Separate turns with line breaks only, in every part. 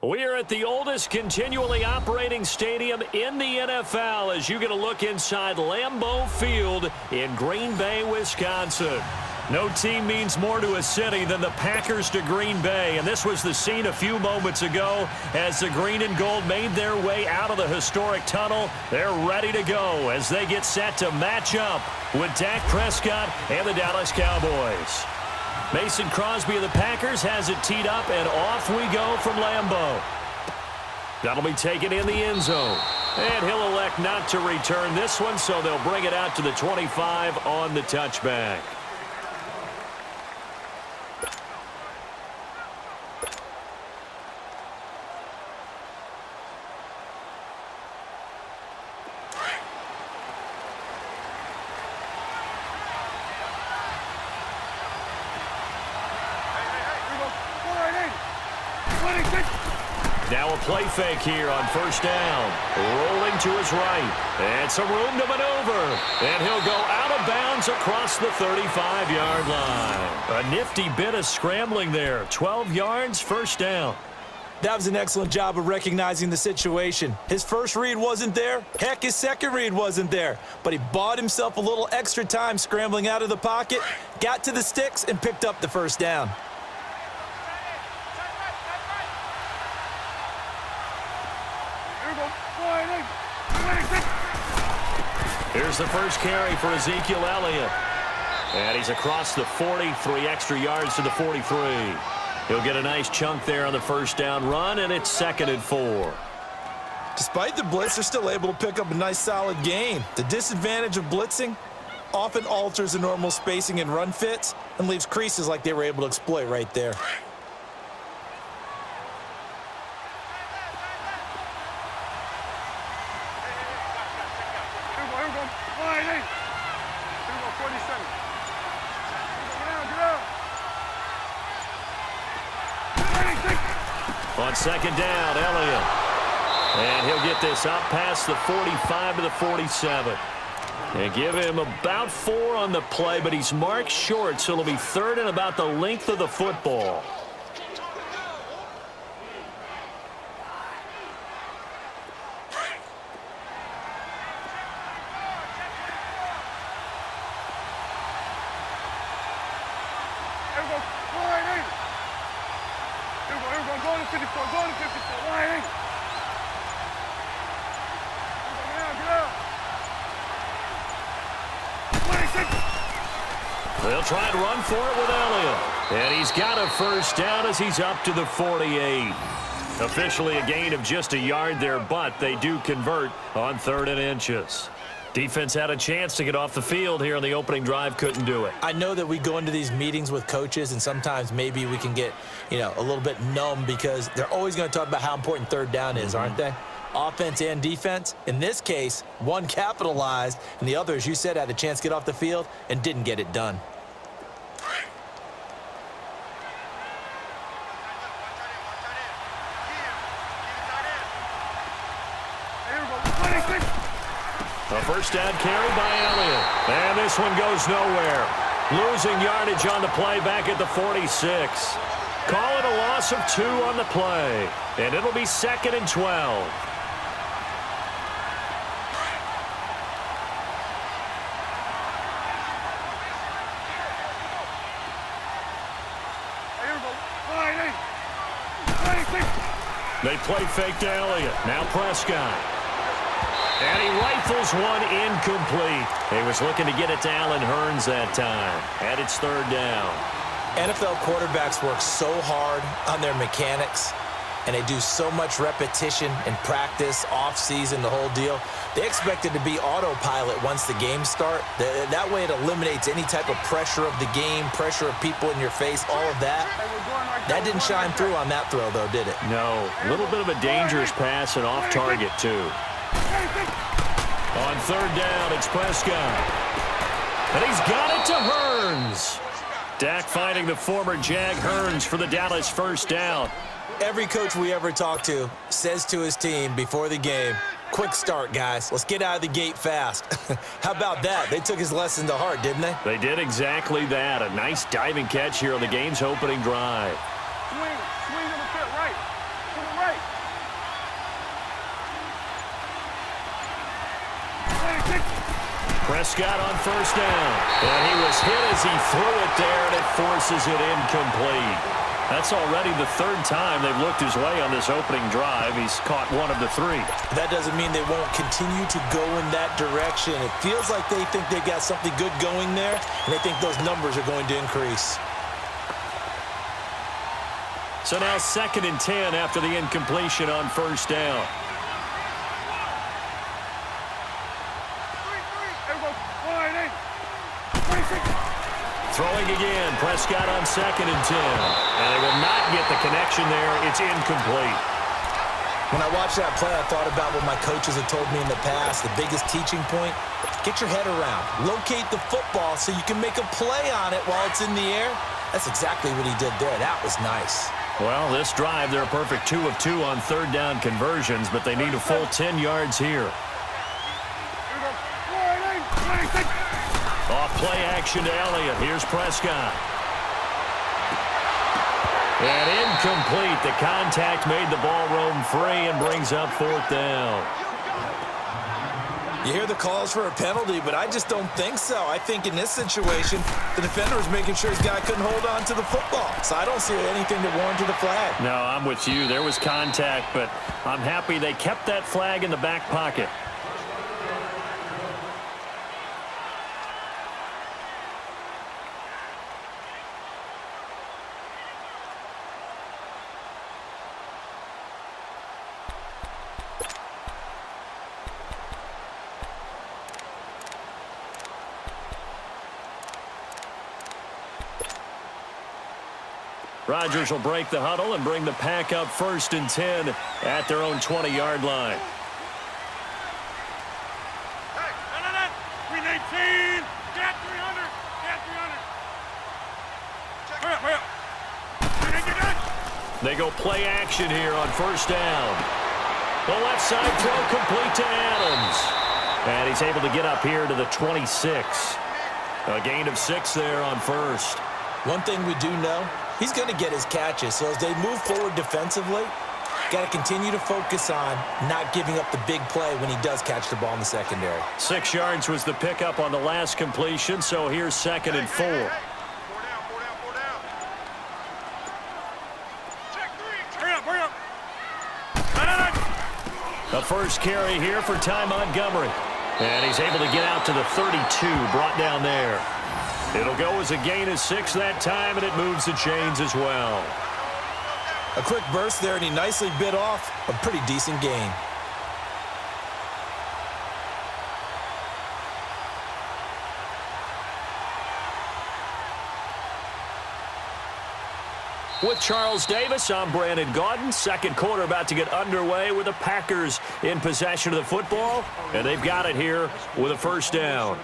We are at the oldest continually operating stadium in the NFL as you get a look inside Lambeau Field in Green Bay, Wisconsin. No team means more to a city than the Packers to Green Bay, and this was the scene a few moments ago as the green and gold made their way out of the historic tunnel. They're ready to go as they get set to match up with Dak Prescott and the Dallas Cowboys. Mason Crosby of the Packers has it teed up, and off we go from Lambeau. That'll be taken in the end zone. And he'll elect not to return this one, so they'll bring it out to the 25 on the touchback. Now a play fake here on first down. Rolling to his right. And some room to maneuver. And he'll go out of bounds across the 35-yard line. A nifty bit of scrambling there. 12 yards, first down.
That was an excellent job of recognizing the situation. His first read wasn't there. Heck, his second read wasn't there. But he bought himself a little extra time scrambling out of the pocket, got to the sticks, and picked up the first down.
Here's the first carry for Ezekiel Elliott. And he's across the 40, 3 extra yards to the 43. He'll get a nice chunk there on the first down run, and it's 2nd and 4.
Despite the blitz, they're still able to pick up a nice solid gain. The disadvantage of blitzing often alters the normal spacing and run fits and leaves creases like they were able to exploit right there.
On second down, Elliott. And he'll get this up past the 45 to the 47. And give him about 4 on the play, but he's marked short, so it'll be 3rd and about the length of the football. They'll try and run for it with Elliott. And he's got a first down as he's up to the 48. Officially a gain of just a yard there, but they do convert on 3rd and inches. Defense had a chance to get off the field here on the opening drive, couldn't do it.
I know that we go into these meetings with coaches, and sometimes maybe we can get, a little bit numb because they're always going to talk about how important 3rd down is, aren't they? Offense and defense. In this case, one capitalized, and the other, as you said, had a chance to get off the field and didn't get it done.
A first down carry by Elliott. And this one goes nowhere. Losing yardage on the play back at the 46. Call it a loss of 2 on the play. And it'll be 2nd and 12. They play fake to Elliott. Now Prescott. And he rifles one incomplete. He was looking to get it to Allen Hurns that time. And it's 3rd down.
NFL quarterbacks work so hard on their mechanics, and they do so much repetition and practice, off-season, the whole deal. They expect it to be autopilot once the games start. That way it eliminates any type of pressure of the game, pressure of people in your face, all of that. That didn't shine through on that throw, though, did it?
No. A little bit of a dangerous pass and off target, too. On 3rd down, it's Prescott. And he's got it to Hurns. Dak finding the former Jag Hurns for the Dallas first down.
Every coach we ever talk to says to his team before the game, quick start, guys. Let's get out of the gate fast. How about that? They took his lesson to heart, didn't they?
They did exactly that. A nice diving catch here on the game's opening drive.
Swing to the pit right. To the right.
Prescott on first down. And he was hit as he threw it there, and it forces it incomplete. That's already the third time they've looked his way on this opening drive. He's caught one of the three.
That doesn't mean they won't continue to go in that direction. It feels like they think they've got something good going there, and they think those numbers are going to increase.
So now 2nd and 10 after the incompletion on first down. Throwing again, Prescott on 2nd and 10. And they will not get the connection there. It's incomplete.
When I watched that play, I thought about what my coaches have told me in the past. The biggest teaching point, get your head around. Locate the football so you can make a play on it while it's in the air. That's exactly what he did there. That was nice.
Well, this drive, they're a perfect 2 of 2 on third down conversions, but they need a full 10 yards here. Off play action to Elliott. Here's Prescott. And incomplete. The contact made the ball roam free and brings up 4th down.
You hear the calls for a penalty, but I just don't think so. I think in this situation, the defender was making sure his guy couldn't hold on to the football. So I don't see anything that warranted a flag.
No, I'm with you. There was contact, but I'm happy they kept that flag in the back pocket. Rodgers will break the huddle and bring the pack up 1st and 10 at their own 20-yard line.
Hey, 319. Get 300. Get 300. Hurry up.
They go play action here on first down. The left side throw complete to Adams. And he's able to get up here to the 26. A gain of 6 there on first.
One thing we do know, he's going to get his catches. So as they move forward defensively, got to continue to focus on not giving up the big play when he does catch the ball in the secondary.
6 yards was the pickup on the last completion, so here's 2nd and 4.
Four down. Hurry up.
The first carry here for Ty Montgomery. And he's able to get out to the 32, brought down there. It'll go as a gain of 6 that time, and it moves the chains as well.
A quick burst there, and he nicely bit off a pretty decent gain.
With Charles Davis, I'm Brandon Gaudin. Second quarter about to get underway with the Packers in possession of the football, and they've got it here with a first down.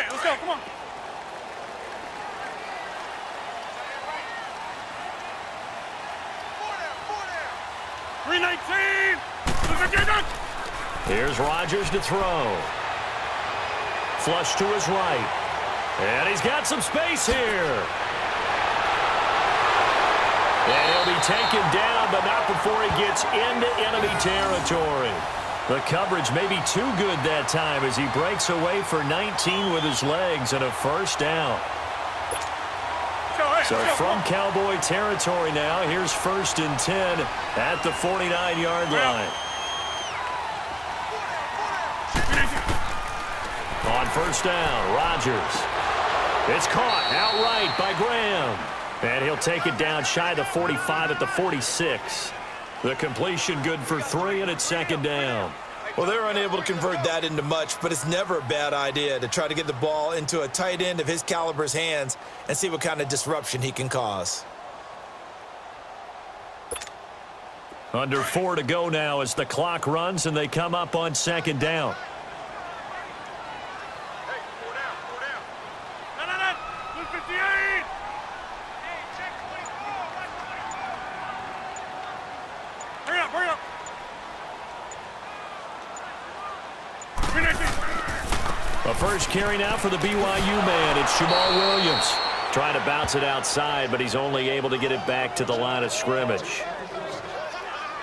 Let's go, come on. Four down. 319.
Here's Rodgers to throw. Flush to his right. And he's got some space here. And he'll be taken down, but not before he gets into enemy territory. The coverage may be too good that time as he breaks away for 19 with his legs and a first down. So from Cowboy territory now, here's 1st and 10 at the 49-yard line. On first down, Rodgers. It's caught outright by Graham. And he'll take it down shy of the 45 at the 46. The completion good for 3, and it's 2nd down.
Well, they're unable to convert that into much, but it's never a bad idea to try to get the ball into a tight end of his caliber's hands and see what kind of disruption he can cause.
Under 4 to go now as the clock runs and they come up on 2nd down.
Hey, four down. No. 58. Hurry up.
first carry now for the BYU man. It's Jamal Williams. Trying to bounce it outside, but he's only able to get it back to the line of scrimmage.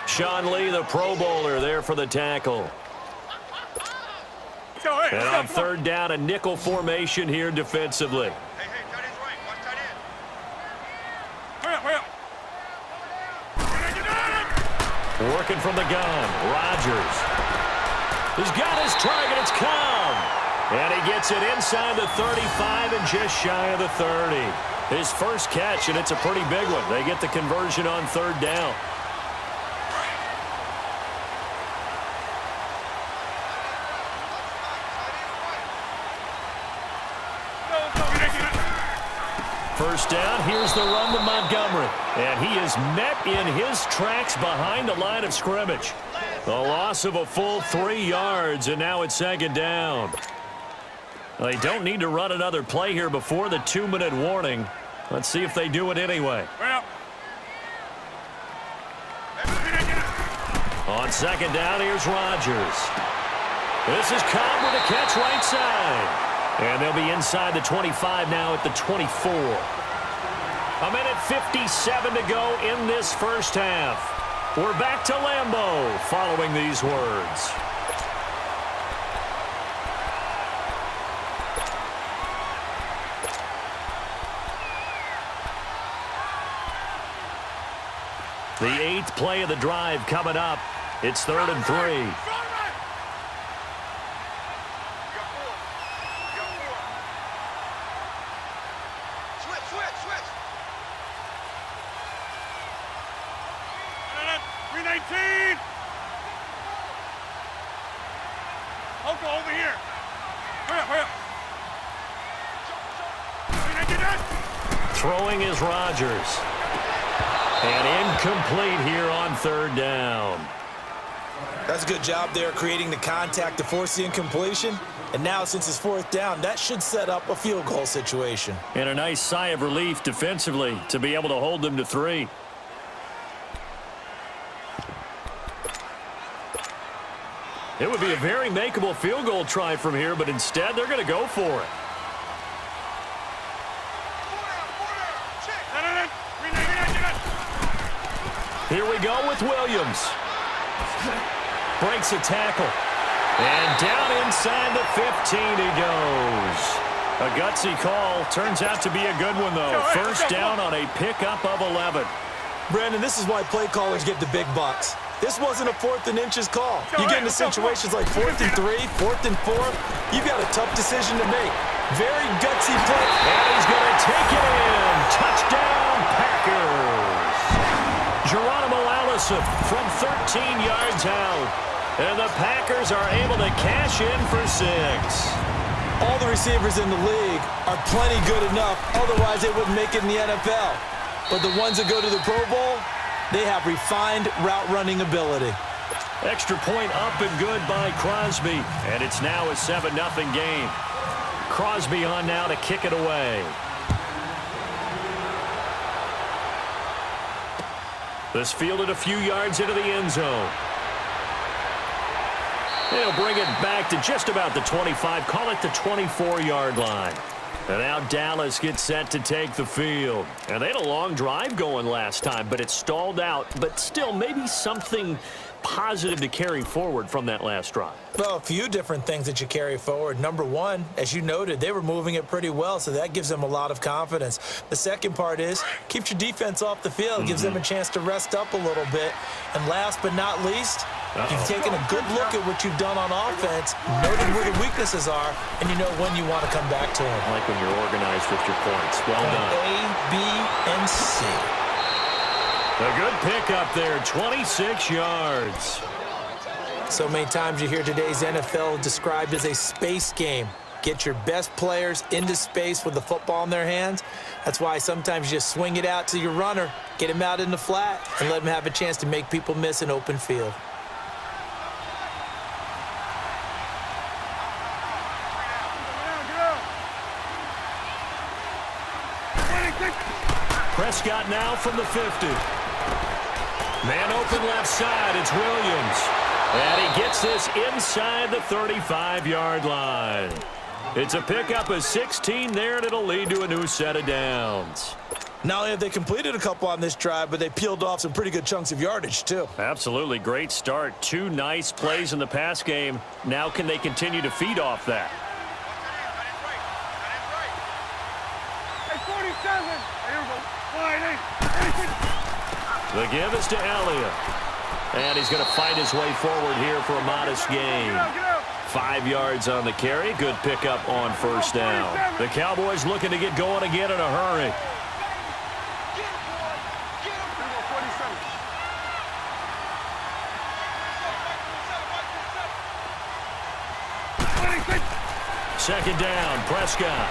Sean Lee, the Pro Bowler, there for the tackle. And on third down, a nickel formation here defensively.
Hey, tight end's right. Watch tight end. Hurry up.
Working from the gun, Rodgers. He's got his target. It's Cobb. And he gets it inside the 35 and just shy of the 30. His first catch, and it's a pretty big one. They get the conversion on third down. First down, here's the run to Montgomery. And he is met in his tracks behind the line of scrimmage. The loss of a full 3 yards, and now it's second down. They don't need to run another play here before the 2-minute warning. Let's see if they do it anyway. On second down, here's Rodgers. This is Cobb with a catch right side. And they'll be inside the 25 now at the 24. 1:57 to go in this first half. We're back to Lambeau following these words. The 8th play of the drive coming up. It's 3rd and 3.
Over here. Hurry up.
Throwing is Rodgers. And incomplete here on third down.
That's a good job there creating the contact to force the incompletion. And now since it's 4th down, that should set up a field goal situation.
And a nice sigh of relief defensively to be able to hold them to 3. It would be a very makeable field goal try from here, but instead they're going to go for it. Here we go with Williams. Breaks a tackle. And down inside the 15 he goes. A gutsy call. Turns out to be a good one, though. First down on a pickup of 11.
Brandon, this is why play callers get the big bucks. This wasn't a 4th and inches call. You get into situations like 4th and 3, 4th and 4. You've got a tough decision to make. Very gutsy play.
And he's going to take it in. Touchdown, Packers. Geronimo Allison from 13 yards out. And the Packers are able to cash in for 6.
All the receivers in the league are plenty good enough. Otherwise, they wouldn't make it in the NFL. But the ones that go to the Pro Bowl, they have refined route running ability.
Extra point up and good by Crosby. And it's now a 7-0 game. Crosby on now to kick it away. This fielded a few yards into the end zone. They'll bring it back to just about the 25. Call it the 24-yard line. And now Dallas gets set to take the field. And they had a long drive going last time, but it stalled out. But still, maybe something positive to carry forward from that last drive.
Well, a few different things that you carry forward. Number one, as you noted, they were moving it pretty well, so that gives them a lot of confidence. The second part is, keeps your defense off the field, gives them a chance to rest up a little bit. And last but not least, you've taken a good look at what you've done on offense, noted where the weaknesses are, and you know when you want to come back to them.
I like when you're organized with your points. Well done.
A, B, and C.
A good pickup there, 26 yards.
So many times you hear today's NFL described as a space game. Get your best players into space with the football in their hands. That's why sometimes you just swing it out to your runner, get him out in the flat, and let him have a chance to make people miss an open field.
Prescott now from the 50. Man open left side, it's Williams. And he gets this inside the 35-yard line. It's a pickup of 16 there, and it'll lead to a new set of downs.
Not only have they completed a couple on this drive, but they peeled off some pretty good chunks of yardage, too.
Absolutely great start. 2 nice plays in the pass game. Now can they continue to feed off that? The give is to Elliott. And he's going to fight his way forward here for a modest gain. 5 yards on the carry. Good pickup on first down. The Cowboys looking to get going again in a hurry. Second down, Prescott.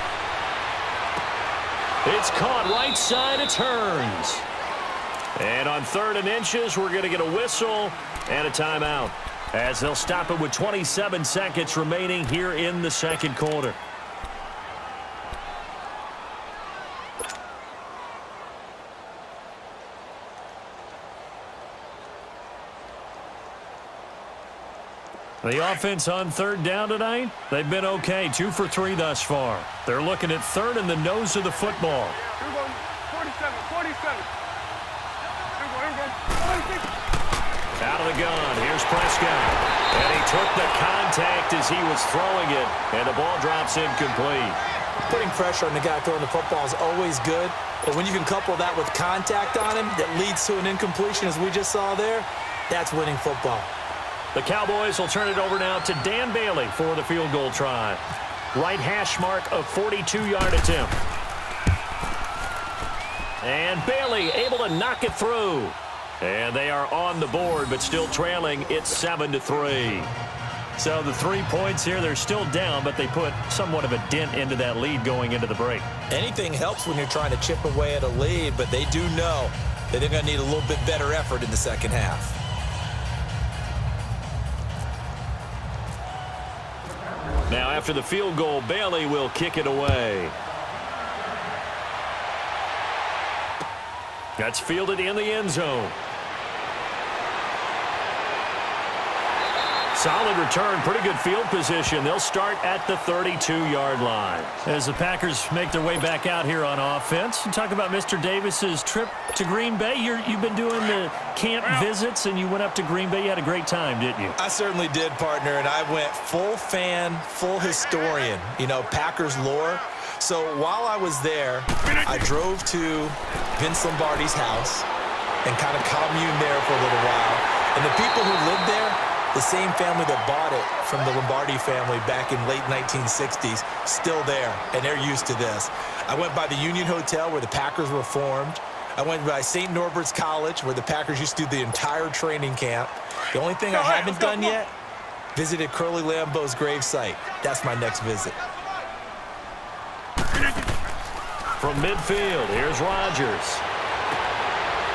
It's caught right side, it turns. And on 3rd and inches, we're going to get a whistle and a timeout, as they'll stop it with 27 seconds remaining here in the second quarter. The offense on 3rd down tonight, they've been okay. 2 for 3 thus far. They're looking at 3rd in the nose of the football.
47.
Out of the gun, here's Prescott. And he took the contact as he was throwing it, and the ball drops incomplete.
Putting pressure on the guy throwing the football is always good, but when you can couple that with contact on him that leads to an incompletion, as we just saw there, that's winning football.
The Cowboys will turn it over now to Dan Bailey for the field goal try. Right hash mark of 42-yard attempt. And Bailey able to knock it through. And they are on the board, but still trailing. It's 7-3. So the 3 points here, they're still down, but they put somewhat of a dent into that lead going into the break.
Anything helps when you're trying to chip away at a lead, but they do know that they're going to need a little bit better effort in the second half.
Now, after the field goal, Bailey will kick it away. That's fielded in the end zone. Solid return, pretty good field position. They'll start at the 32-yard line. As the Packers make their way back out here on offense, and talk about Mr. Davis's trip to Green Bay. You've been doing the camp visits, and you went up to Green Bay. You had a great time, didn't you?
I certainly did, partner, and I went full fan, full historian, Packers lore. So while I was there, I drove to Vince Lombardi's house and kind of commune there for a little while. And the people who lived there, the same family that bought it from the Lombardi family back in late 1960s, still there, and they're used to this. I went by the Union Hotel where the Packers were formed. I went by St. Norbert's College where the Packers used to do the entire training camp. The only thing I haven't done yet, visited Curly Lambeau's gravesite. That's my next visit.
From midfield, here's Rodgers.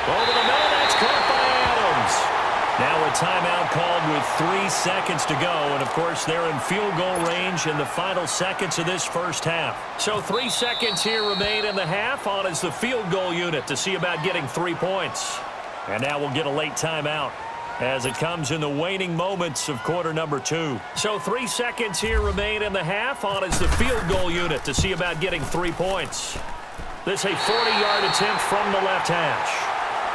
Over the middle, that's caught by Adams. Now a timeout called with 3 seconds to go. And, of course, they're in field goal range in the final seconds of this first half. So 3 seconds here remain in the half. On is the field goal unit to see about getting 3 points. And now we'll get a late timeout as it comes in the waning moments of quarter number 2. So 3 seconds here remain in the half. On is the field goal unit to see about getting 3 points. This a 40-yard attempt from the left hash.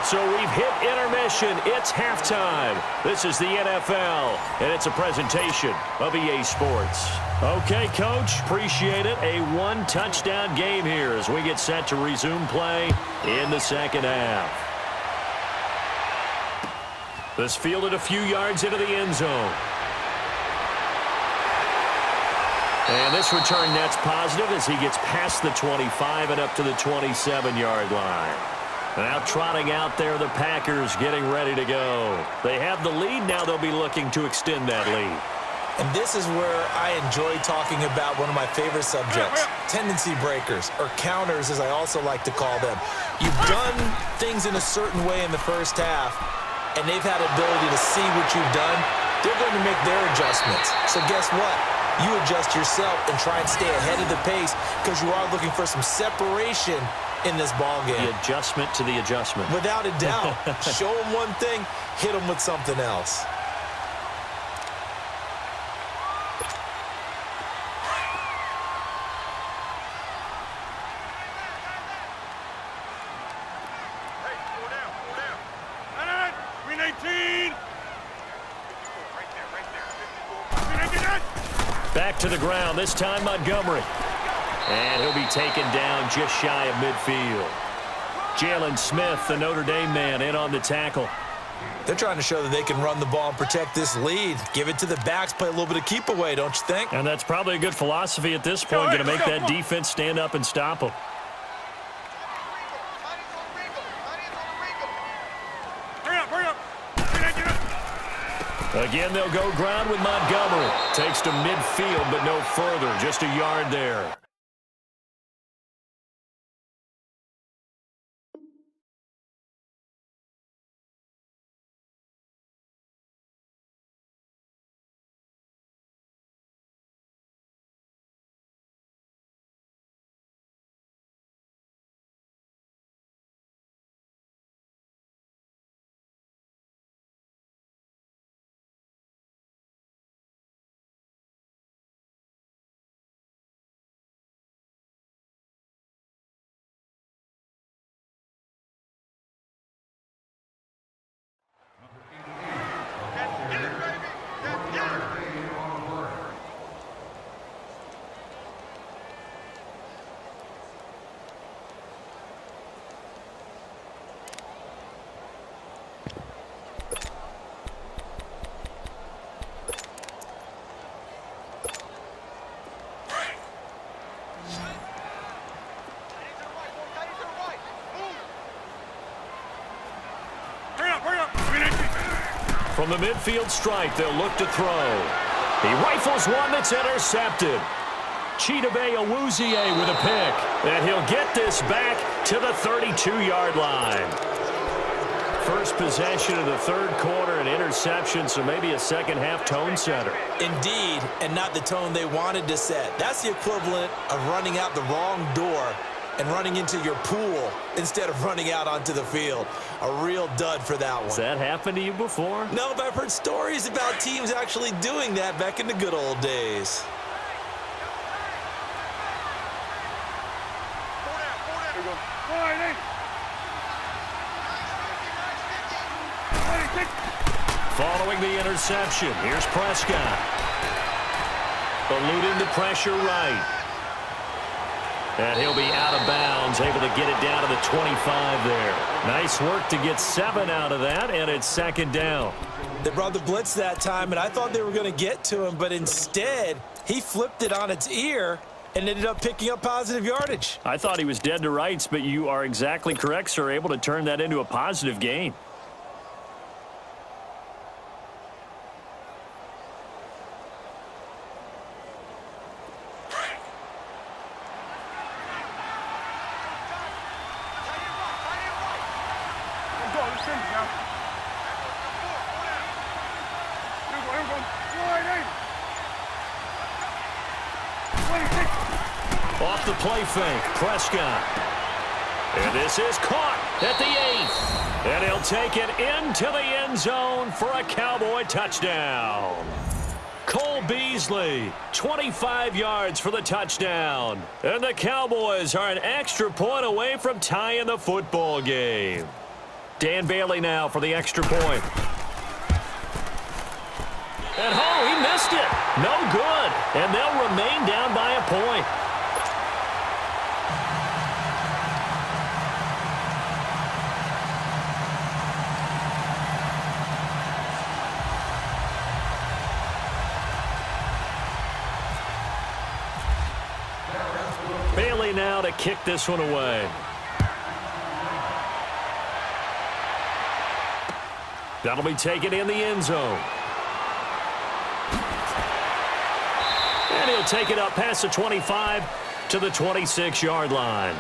So we've hit intermission. It's halftime. This is the NFL, and it's a presentation of EA Sports. Okay, Coach, appreciate it. A 1-touchdown game here as we get set to resume play in the second half. This fielded a few yards into the end zone. And this return net's positive as he gets past the 25 and up to the 27-yard line. Now trotting out there, the Packers getting ready to go. They have the lead. Now they'll be looking to extend that lead.
And this is where I enjoy talking about one of my favorite subjects, tendency breakers, or counters as I also like to call them. You've done things in a certain way in the first half, and they've had ability to see what you've done. They're going to make their adjustments. So guess what? You adjust yourself and try and stay ahead of the pace because you are looking for some separation in this ball game.
The adjustment to the adjustment.
Without a doubt. Show them one thing, hit them with something else.
To the ground, this time Montgomery. And he'll be taken down just shy of midfield. Jalen Smith, the Notre Dame man, in on the tackle.
They're trying to show that they can run the ball and protect this lead. Give it to the backs, play a little bit of keep away, don't you think?
And that's probably a good philosophy at this point, going to make that defense stand up and stop them. Again, they'll go ground with Montgomery. Takes to midfield, but no further. Just a yard there. From the midfield stripe, they'll look to throw. He rifles one that's intercepted. Chidobe Awuzie with a pick. And he'll get this back to the 32-yard line. First possession of the third quarter, an interception, so maybe a second-half tone setter.
Indeed, and not the tone they wanted to set. That's the equivalent of running out the wrong door and running into your pool instead of running out onto the field. A real dud for that one.
Has that happened to you before?
No, but I've heard stories about teams actually doing that back in the good old days.
Following the interception, here's Prescott. Eluding the pressure right. And he'll be out of bounds, able to get it down to the 25 there. Nice work to get 7 out of that, and it's second down.
They brought the blitz that time, and I thought they were going to get to him, but instead, he flipped it on its ear and ended up picking up positive yardage.
I thought he was dead to rights, but you are exactly correct, sir, able to turn that into a positive gain. Off the play fake, Prescott. And this is caught at the 8. And he'll take it into the end zone for a Cowboy touchdown. Cole Beasley, 25 yards for the touchdown. And the Cowboys are an extra point away from tying the football game. Dan Bailey now for the extra point. And he missed it. No good. And they'll remain down by a point. Bailey now to kick this one away. That'll be taken in the end zone. And he'll take it up past the 25 to the 26-yard line.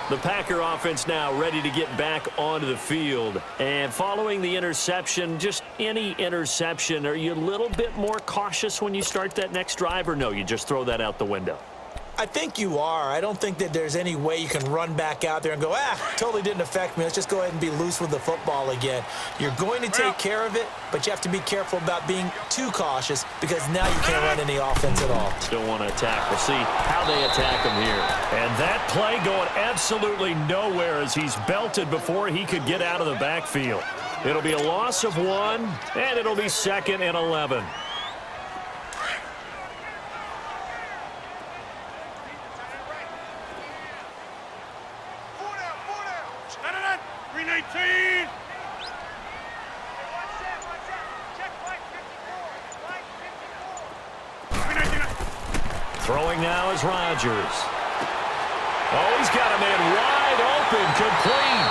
The Packer offense now ready to get back onto the field. And following the interception, just any interception, are you a little bit more cautious when you start that next drive, or no, you just throw that out the window?
I think you are. I don't think that there's any way you can run back out there and go, totally didn't affect me. Let's just go ahead and be loose with the football again. You're going to take care of it, but you have to be careful about being too cautious because now you can't run any offense at all.
Still want to attack. We'll see how they attack him here. And that play going absolutely nowhere as he's belted before he could get out of the backfield. It'll be a loss of 1, and it'll be 2nd and 11. Throwing now is Rodgers. Oh, he's got a man wide open, complete.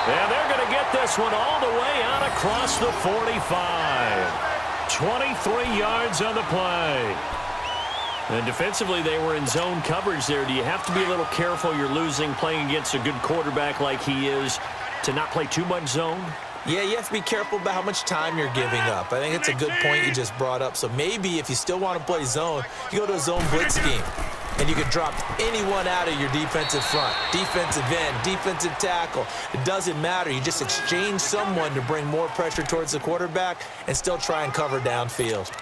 And they're going to get this one all the way out across the 45. 23 yards on the play. And defensively, they were in zone coverage there. Do you have to be a little careful you're losing playing against a good quarterback like he is to not play too much zone?
Yeah, you have to be careful about how much time you're giving up. I think it's a good point you just brought up. So maybe if you still want to play zone, you go to a zone blitz scheme. And you can drop anyone out of your defensive front, defensive end, defensive tackle. It doesn't matter. You just exchange someone to bring more pressure towards the quarterback and still try and cover downfield.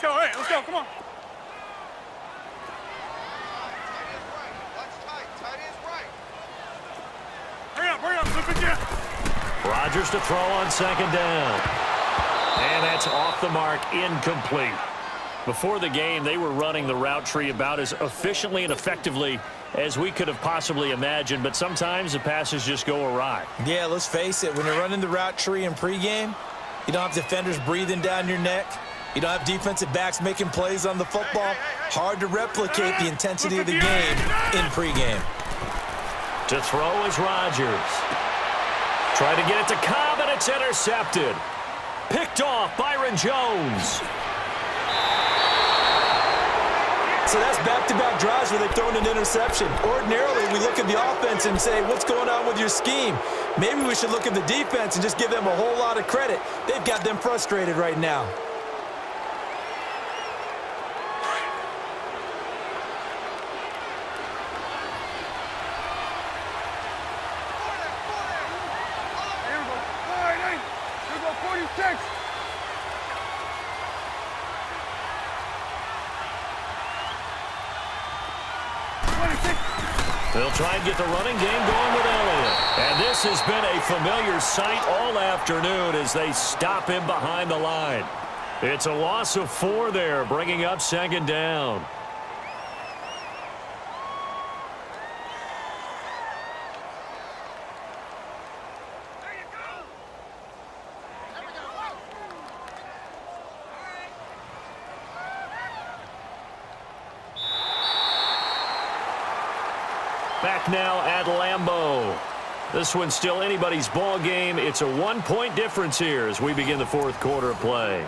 Let's go, come on. Hurry up, flip it down.
Rodgers to throw on second down. And that's off the mark, incomplete. Before the game, they were running the route tree about as efficiently and effectively as we could have possibly imagined, but sometimes the passes just go awry.
Yeah, let's face it, when you're running the route tree in pregame, you don't have defenders breathing down your neck. You don't have defensive backs making plays on the football. Hard to replicate the intensity of the game in pregame.
To throw is Rodgers. Try to get it to Cobb, and it's intercepted. Picked off Byron Jones.
So that's back-to-back drives where they've thrown an interception. Ordinarily, we look at the offense and say, what's going on with your scheme? Maybe we should look at the defense and just give them a whole lot of credit. They've got them frustrated right now.
They'll try and get the running game going with Elliott. And this has been a familiar sight all afternoon as they stop him behind the line. It's a loss of 4 there, bringing up second down. Back now at Lambeau. This one's still anybody's ball game. It's a 1-point difference here as we begin the fourth quarter of play.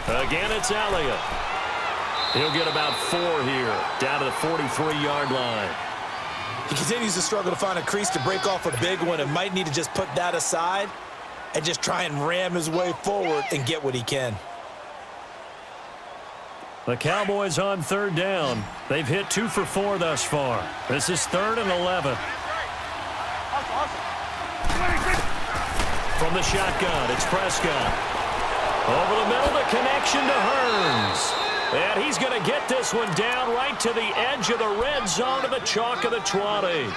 Again, it's Elliott. He'll get about 4 here, down to the 43-yard line.
He continues to struggle to find a crease to break off a big one and might need to just put that aside and just try and ram his way forward and get what he can.
The Cowboys on third down. They've hit 2 for 4 thus far. This is 3rd and 11. From the shotgun, it's Prescott. Over the middle, the connection to Hearns. And he's going to get this one down right to the edge of the red zone to the chalk of the 20.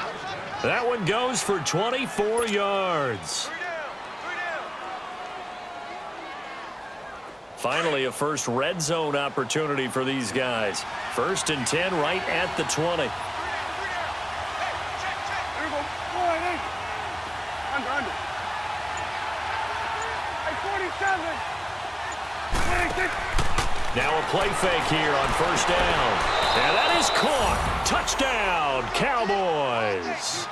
That one goes for 24 yards. Finally, a first red zone opportunity for these guys. 1st and 10 right at the 20. Now a play fake here on 1st down. And that is caught. Touchdown, Cowboys.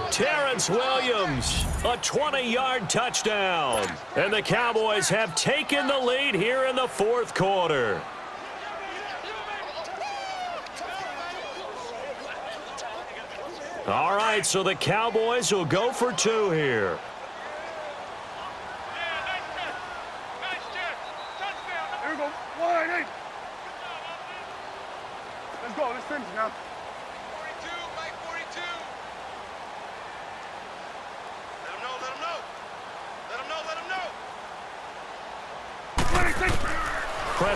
Terrence Williams, a 20-yard touchdown. And the Cowboys have taken the lead here in the fourth quarter. All right, so the Cowboys will go for 2 here.
Let's finish now. 42, Mike, 42. Let him know, let him know.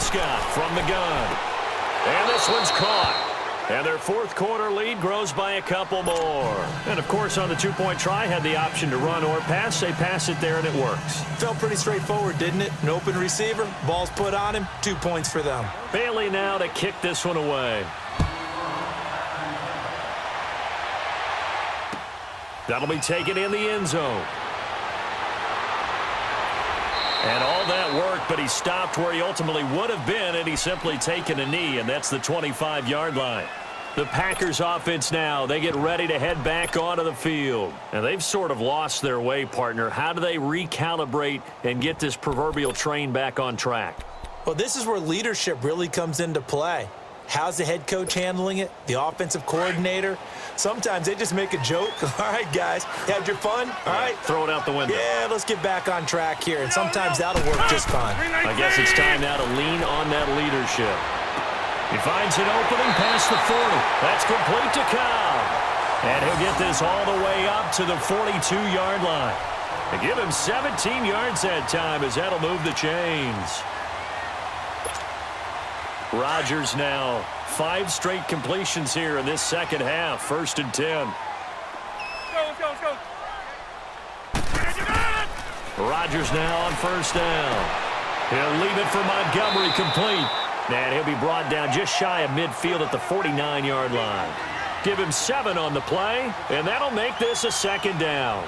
Prescott from the gun. And this one's caught. And their fourth quarter lead grows by a couple more. And, of course, on the two-point try, had the option to run or pass. They pass it there, and it works.
Felt pretty straightforward, didn't it? An open receiver, ball's put on him, 2 points for them.
Bailey now to kick this one away. That'll be taken in the end zone. And all that work, but he stopped where he ultimately would have been, and he's simply taken a knee, and that's the 25-yard line. The Packers offense now, they get ready to head back onto the field. And they've sort of lost their way, partner. How do they recalibrate and get this proverbial train back on track?
Well, this is where leadership really comes into play. How's the head coach handling it? The offensive coordinator? Sometimes they just make a joke. All right, guys, had your fun? All right.
Throw it out the window.
Yeah, let's get back on track here, and sometimes that'll work just fine.
I guess it's time now to lean on that leadership. He finds an opening past the 40. That's complete to Cobb. And he'll get this all the way up to the 42-yard line. They give him 17 yards that time as that'll move the chains. Rodgers now 5 straight completions here in this second half. 1st and 10.
Let's go.
Rodgers now on 1st down. He'll leave it for Montgomery complete. And he'll be brought down just shy of midfield at the 49-yard line. Give him 7 on the play, and that'll make this a 2nd down.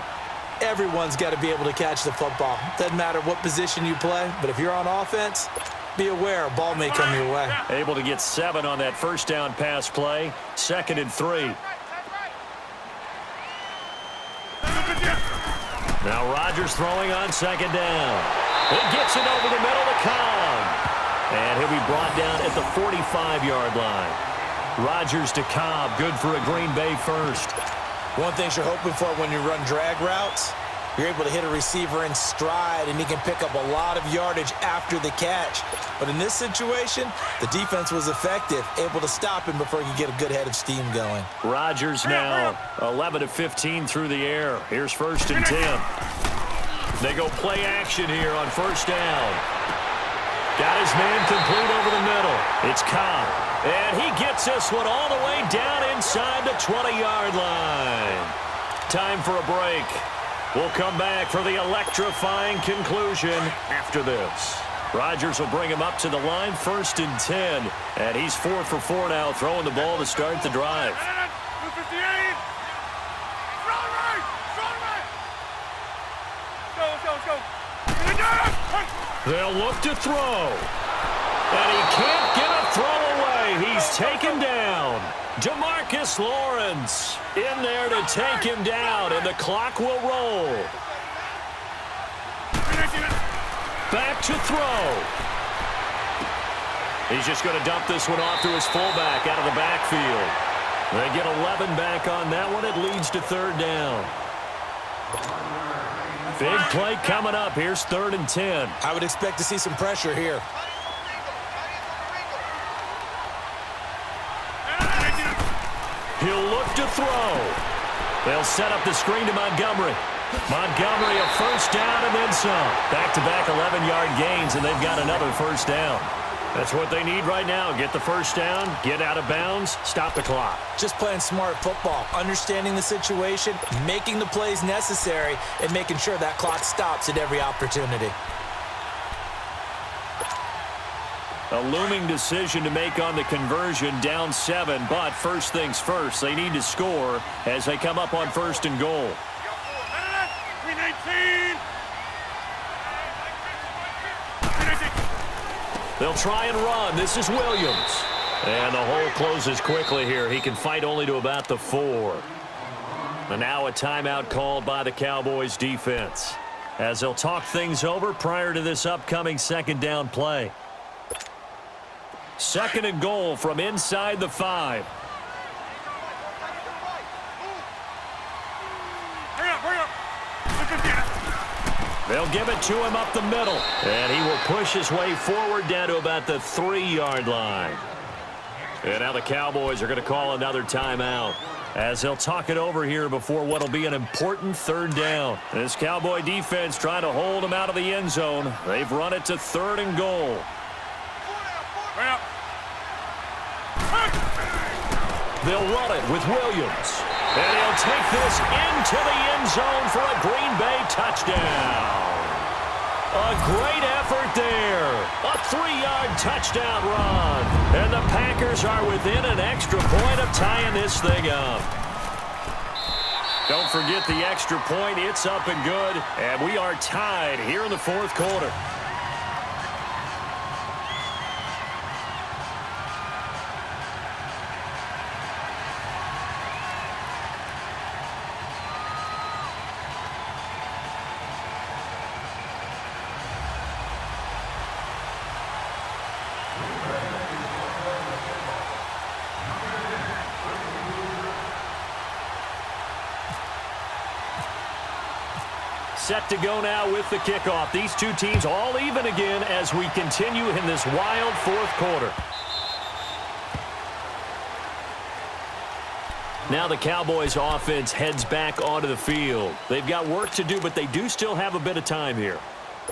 Everyone's got to be able to catch the football. Doesn't matter what position you play, but if you're on offense, be aware a ball may come your way.
Able to get 7 on that 1st down pass play. 2nd and 3. Now Rodgers throwing on 2nd down. He gets it over the middle to Cobb. And he'll be brought down at the 45-yard line. Rodgers to Cobb, good for a Green Bay first.
One thing you're hoping for when you run drag routes, you're able to hit a receiver in stride, and he can pick up a lot of yardage after the catch. But in this situation, the defense was effective, able to stop him before he could get a good head of steam going.
Rodgers now 11 of 15 through the air. Here's 1st and 10. They go play action here on 1st down. Got his man complete over the middle. It's Cobb. And he gets this one all the way down inside the 20-yard line. Time for a break. We'll come back for the electrifying conclusion after this. Rodgers will bring him up to the line, 1st and 10. And he's 4 for 4 now, throwing the ball to start the drive. They'll look to throw. And he can't get a throw away. He's taken down. DeMarcus Lawrence in there to take him down, and the clock will roll. Back to throw. He's just going to dump this one off to his fullback out of the backfield. They get 11 back on that one. It leads to 3rd down. Big play coming up. Here's 3rd and 10.
I would expect to see some pressure here.
He'll look to throw. They'll set up the screen to Montgomery. Montgomery a 1st down and then some. Back-to-back 11-yard gains, and they've got another 1st down. That's what they need right now. Get the 1st down, get out of bounds, stop the clock.
Just playing smart football, understanding the situation, making the plays necessary, and making sure that clock stops at every opportunity.
A looming decision to make on the conversion, down 7, but first things first, they need to score as they come up on 1st and goal. They'll try and run. This is Williams. And the hole closes quickly here. He can fight only to about the 4. And now a timeout called by the Cowboys defense as they'll talk things over prior to this upcoming 2nd down play. 2nd and goal from inside the 5. They'll give it to him up the middle. And he will push his way forward down to about the 3-yard line. And now the Cowboys are going to call another timeout as they'll talk it over here before what will be an important 3rd down. This Cowboy defense trying to hold him out of the end zone. They've run it to 3rd and goal.
Bring up.
They'll run it with Williams. And he'll take this into the end zone for a Green Bay touchdown. A great effort there. A 3-yard touchdown run. And the Packers are within an extra point of tying this thing up. Don't forget the extra point. It's up and good. And we are tied here in the fourth quarter. Set to go now with the kickoff. These two teams all even again as we continue in this wild fourth quarter. Now the Cowboys offense heads back onto the field. They've got work to do, but they do still have a bit of time here.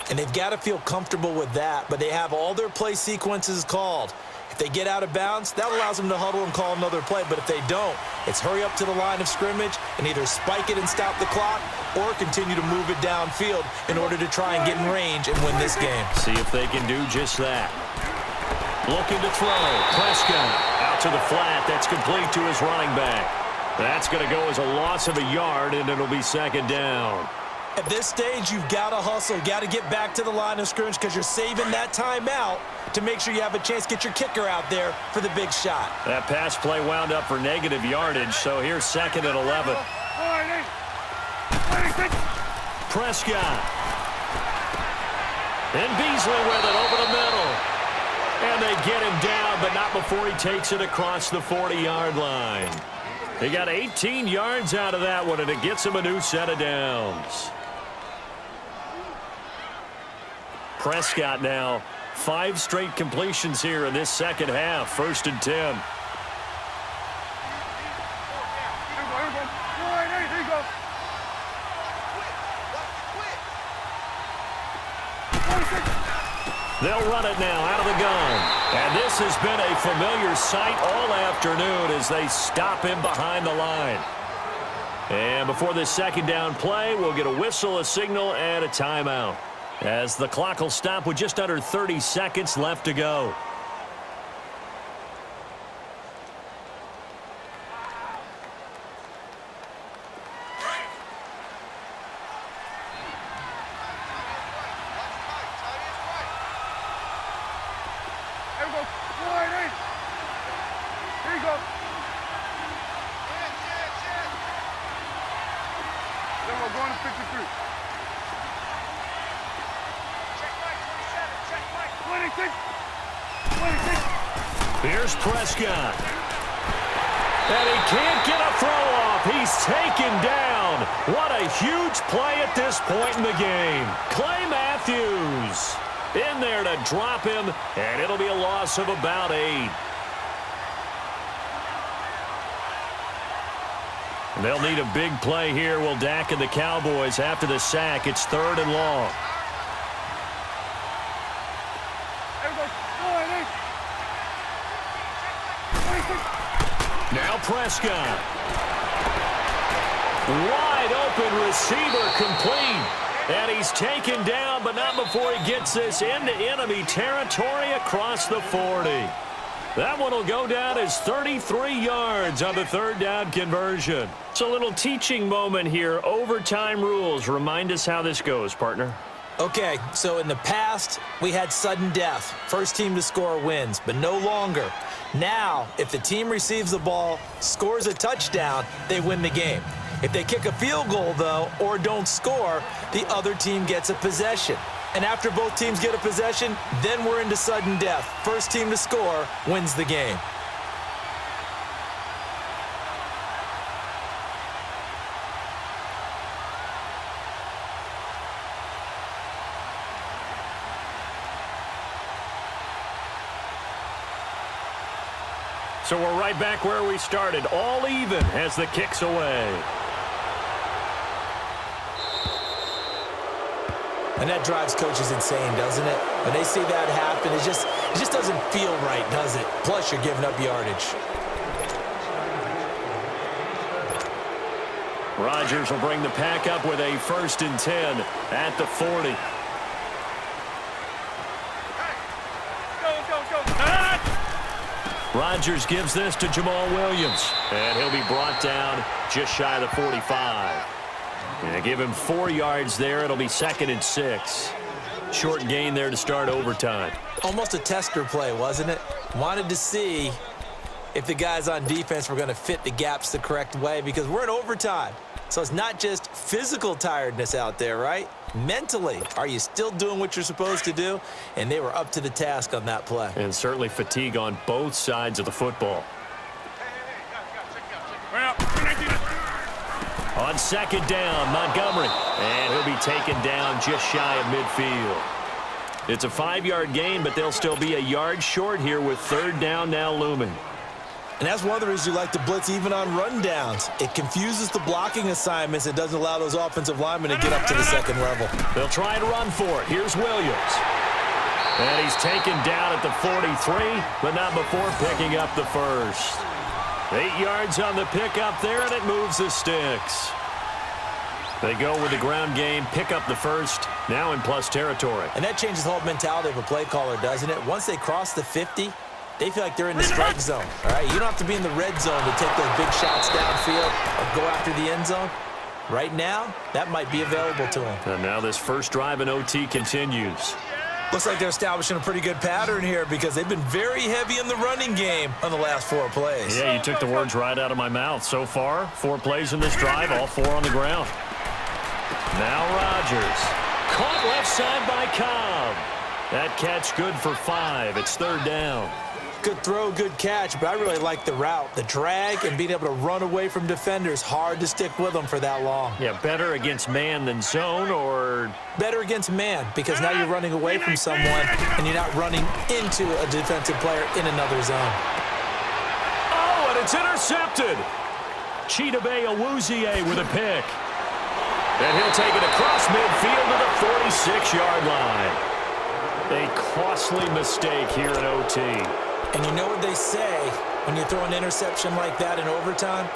And they've got to feel comfortable with that, but they have all their play sequences called. If they get out of bounds, that allows them to huddle and call another play. But if they don't, it's hurry up to the line of scrimmage and either spike it and stop the clock or continue to move it downfield in order to try and get in range and win this game.
See if they can do just that. Looking to throw. Prescott out to the flat. That's complete to his running back. That's going to go as a loss of a yard, and it'll be second down.
At this stage, you've got to hustle. Got to get back to the line of scrimmage because you're saving that timeout to make sure you have a chance to get your kicker out there for the big shot.
That pass play wound up for negative yardage, so here's second and 11. Prescott. And Beasley with it over the middle. And they get him down, but not before he takes it across the 40-yard line. They got 18 yards out of that one, and it gets him a new set of downs. Prescott now, 5 straight completions here in this second half. First and 10. They'll run it now out of the gun. And this has been a familiar sight all afternoon as they stop him behind the line. And before this second down play, we'll get a whistle, a signal, and a timeout, as the clock will stop with just under 30 seconds left to go. Here's Prescott. And he can't get a throw off. He's taken down. What a huge play at this point in the game. Clay Matthews in there to drop him, and it'll be a loss of about 8. They'll need a big play here, will Dak and the Cowboys after the sack. It's 3rd and long. Now Prescott. Wide open receiver complete. And he's taken down, but not before he gets this into enemy territory across the 40. That one will go down as 33 yards on the 3rd down conversion. It's a little teaching moment here. Overtime rules. Remind us how this goes, partner.
Okay, so in the past, we had sudden death. First team to score wins, but no longer. Now, if the team receives the ball, scores a touchdown, they win the game. If they kick a field goal, though, or don't score, the other team gets a possession. And after both teams get a possession, then we're into sudden death. First team to score wins the game.
So we're right back where we started, all even as the kick's away.
And that drives coaches insane, doesn't it? When they see that happen, it just doesn't feel right, does it? Plus, you're giving up yardage.
Rodgers will bring the pack up with a 1st and 10 at the 40. Rodgers gives this to Jamal Williams, and he'll be brought down just shy of the 45. And give him 4 yards there. It'll be 2nd and 6. Short gain there to start overtime.
Almost a tester play, wasn't it? Wanted to see if the guys on defense were going to fit the gaps the correct way, because we're in overtime. So it's not just physical tiredness out there, right? Mentally, are you still doing what you're supposed to do? And they were up to the task on that play.
And certainly fatigue on both sides of the football. On 2nd down, Montgomery. And he'll be taken down just shy of midfield. It's a 5-yard gain, but they'll still be a yard short here with 3rd down now looming.
And that's one of the reasons you like to blitz even on rundowns. It confuses the blocking assignments. It doesn't allow those offensive linemen to get up to the 2nd level.
They'll try to run for it. Here's Williams. And he's taken down at the 43, but not before picking up the 1st. 8 yards on the pickup there, and it moves the sticks. They go with the ground game, pick up the 1st, now in plus territory.
And that changes the whole mentality of a play caller, doesn't it? Once they cross the 50, they feel like they're in the strike zone, all right? You don't have to be in the red zone to take those big shots downfield or go after the end zone. Right now, that might be available to them.
And now this first drive in OT continues.
Looks like they're establishing a pretty good pattern here because they've been very heavy in the running game on the last 4 plays.
Yeah, you took the words right out of my mouth. So far, 4 plays in this drive, all 4 on the ground. Now Rodgers. Caught left side by Cobb. That catch good for 5. It's 3rd down.
Good throw, good catch, but I really like the route. The drag and being able to run away from defenders. Hard to stick with them for that long.
Yeah, better against man than zone, or?
Better against man, because now you're running away from someone and you're not running into a defensive player in another zone.
Oh, and it's intercepted. Chidobe Awuzie with a pick. And he'll take it across midfield to the 46-yard line. A costly mistake here in OT.
And you know what they say when you throw an interception like that in overtime?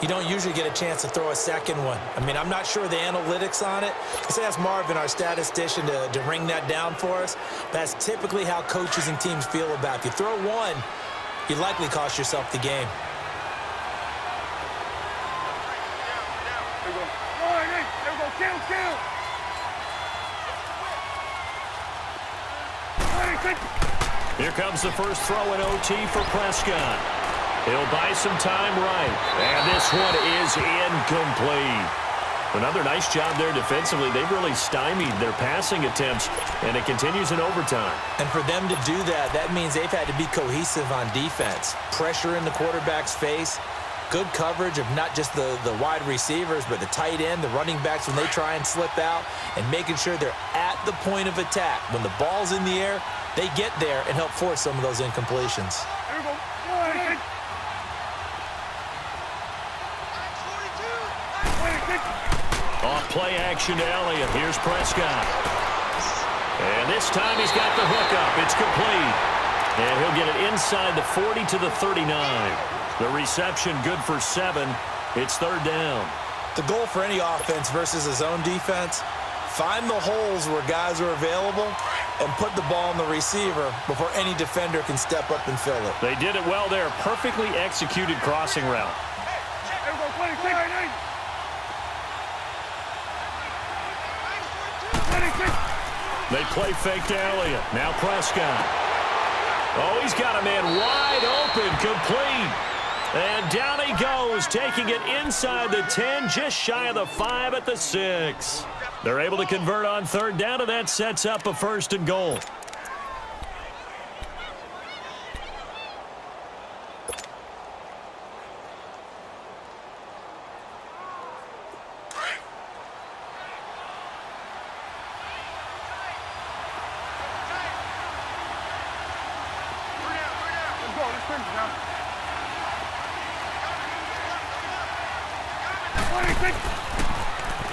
You don't usually get a chance to throw a 2nd one. I mean, I'm not sure the analytics on it. Let's ask Marvin, our statistician, to ring that down for us. That's typically how coaches and teams feel about it. If you throw 1, you likely cost yourself the game.
Here comes the first throw in OT for Prescott. He'll buy some time right. And this one is incomplete. Another nice job there defensively. They've really stymied their passing attempts, and it continues in overtime.
And for them to do that, that means they've had to be cohesive on defense. Pressure in the quarterback's face. Good coverage of not just the wide receivers, but the tight end, the running backs when they try and slip out, and making sure they're at the point of attack. When the ball's in the air, they get there and help force some of those incompletions.
There we go.
Off play action to Elliott. Here's Prescott. And this time he's got the hook up. It's complete. And he'll get it inside the 40 to the 39. The reception good for 7. It's 3rd down.
The goal for any offense versus a zone defense, find the holes where guys are available and put the ball on the receiver before any defender can step up and fill it.
They did it well there. Perfectly executed crossing route. They play fake to Elliott. Now Prescott. Oh, he's got a man wide open, complete. And down he goes, taking it inside the 10, just shy of the 5 at the 6. They're able to convert on 3rd down, and that sets up a 1st and goal.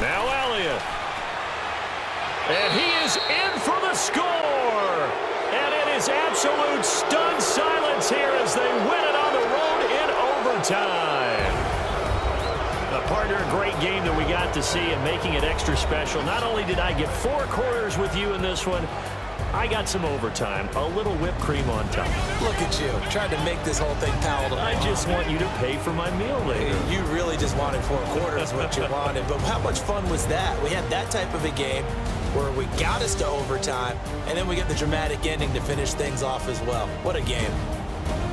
Now Elliott. And he is in for the score. And it is absolute stunned silence here as they win it on the road in overtime. Partner, a great game that we got to see and making it extra special. Not only did I get 4 quarters with you in this one, I got some overtime, a little whipped cream on top.
Look at you, trying to make this whole thing palatable.
I just want you to pay for my meal later.
You really just wanted 4 quarters what you wanted, but how much fun was that? We had that type of a game where we got us to overtime, and then we get the dramatic ending to finish things off as well. What a game.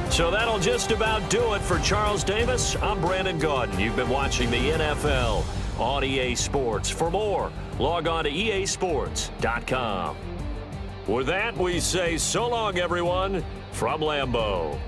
So that'll just about do it for Charles Davis. I'm Brandon Gaudin. You've been watching the NFL on EA Sports. For more, log on to easports.com. With that, we say so long, everyone, from Lambeau.